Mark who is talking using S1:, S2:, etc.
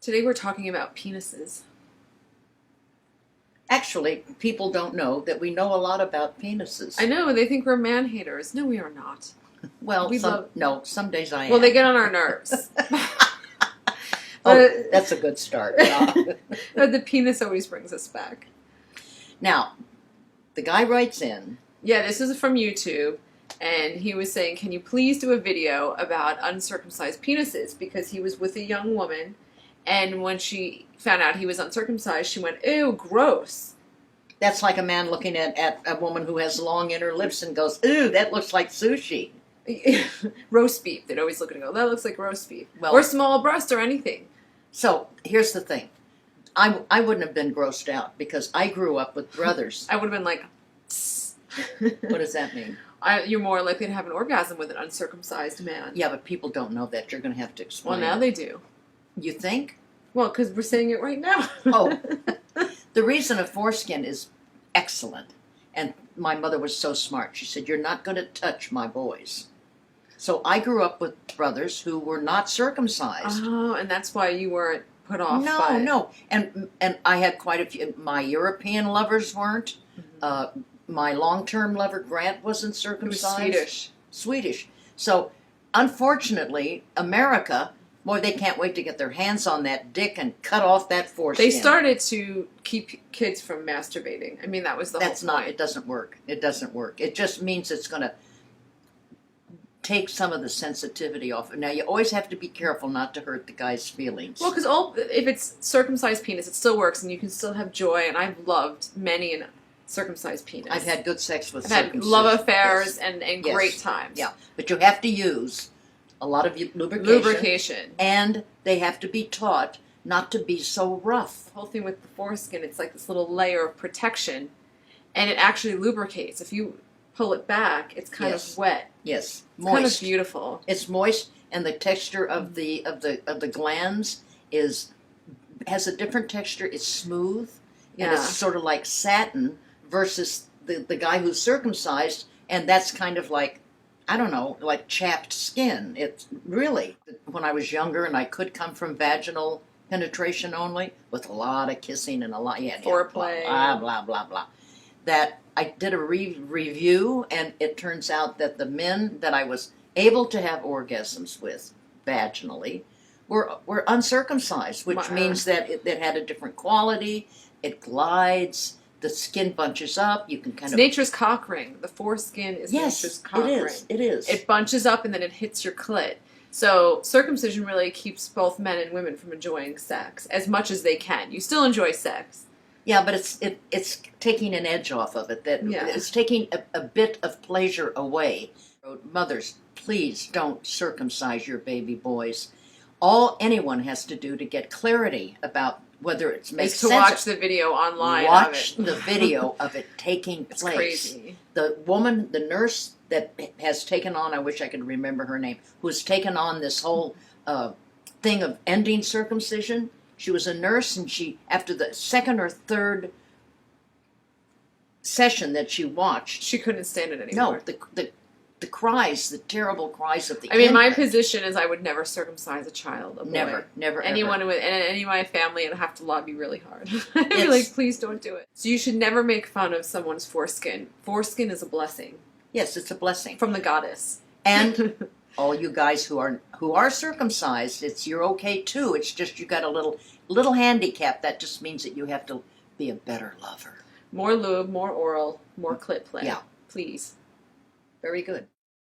S1: Today we're talking about penises.
S2: Actually, people don't know that we know a lot about penises.
S1: I know, they think we're man-haters. No, we are not.
S2: Well,
S1: We love-
S2: no, some days I am.
S1: Well, they get on our nerves.
S2: Oh, that's a good start.
S1: But the penis always brings us back.
S2: Now, the guy writes in.
S1: Yeah, this is from YouTube, and he was saying, can you please do a video about uncircumcised penises? Because he was with a young woman, and when she found out he was uncircumcised, she went, ew, gross.
S2: That's like a man looking at a woman who has long inner lips and goes, ooh, that looks like sushi.
S1: Roast beef. They'd always look at it and go, that looks like roast beef.
S2: Well,
S1: or small breast or anything.
S2: So, here's the thing. I wouldn't have been grossed out because I grew up with brothers.
S1: I would have been like,
S2: What does that mean?
S1: You're more likely to have an orgasm with an uncircumcised man.
S2: Yeah, but people don't know that. You're going to have to explain.
S1: Well, now they do.
S2: You think?
S1: Well, because we're saying it right now.
S2: Oh. The reason of foreskin is excellent. And my mother was so smart. She said, you're not going to touch my boys. So I grew up with brothers who were not circumcised.
S1: Oh, and that's why you weren't put off
S2: No, no. And I had quite a few. My European lovers weren't.
S1: Mm-hmm.
S2: My long-term lover, Grant, wasn't circumcised.
S1: It was
S2: Swedish. So, unfortunately, America, boy, they can't wait to get their hands on that dick and cut off that foreskin.
S1: They started to keep kids from masturbating. I mean, that was the whole point.
S2: That's not, it doesn't work. It doesn't work. It just means it's going to take some of the sensitivity off. Now, you always have to be careful not to hurt the guy's feelings.
S1: Well, because if it's circumcised penis, it still works, and you can still have joy, and I've loved many an circumcised penis.
S2: I've had good sex with
S1: I've had
S2: circumcision.
S1: love affairs
S2: Yes.
S1: and
S2: Yes.
S1: great times.
S2: Yeah, but you have to use a lot of lubrication. And they have to be taught not to be so rough.
S1: The whole thing with the foreskin, it's like this little layer of protection, and it actually lubricates. If you pull it back, it's kind of wet.
S2: Yes,
S1: It's
S2: moist.
S1: kind of beautiful.
S2: It's moist, and the texture of the glands has a different texture. It's smooth, and it's sort of like satin versus the guy who's circumcised, and that's kind of like, I don't know, like chapped skin. It's really, when I was younger and I could come from vaginal penetration only, with a lot of kissing and a lot,
S1: foreplay,
S2: blah, blah, blah, blah, that I did a review, and it turns out that the men that I was able to have orgasms with vaginally were uncircumcised, which means that it had a different quality, it glides, the skin bunches up, you can kind of...
S1: nature's cock ring. The foreskin is nature's cock ring.
S2: It is.
S1: It bunches up and then it hits your clit. So circumcision really keeps both men and women from enjoying sex as much as they can. You still enjoy sex.
S2: Yeah, but it's taking an edge off of it. It's taking a bit of pleasure away. Mothers, please don't circumcise your baby boys. All anyone has to do to get clarity about whether it makes sense.
S1: To watch the video online.
S2: Watch the video of it taking
S1: It's
S2: place.
S1: crazy.
S2: The woman, the nurse that has taken on, I wish I could remember her name, who has taken on this whole thing of ending circumcision. She was a nurse, and she, after the second or third session that she watched,
S1: she couldn't stand it anymore.
S2: No, the cries, the terrible cries of the
S1: I mean, my
S2: infant.
S1: position is I would never circumcise a child, a boy.
S2: Never,
S1: Anyone
S2: ever.
S1: with any of my family would have to lobby really hard. I'd be like, please don't do it. So you should never make fun of someone's foreskin. Foreskin is a blessing.
S2: Yes, it's a blessing
S1: From the goddess.
S2: And all you guys who are circumcised, you're okay too. It's just you got a little handicap. That just means that you have to be a better lover.
S1: More lube, more oral, more clit play.
S2: Yeah.
S1: Please.
S2: Very good.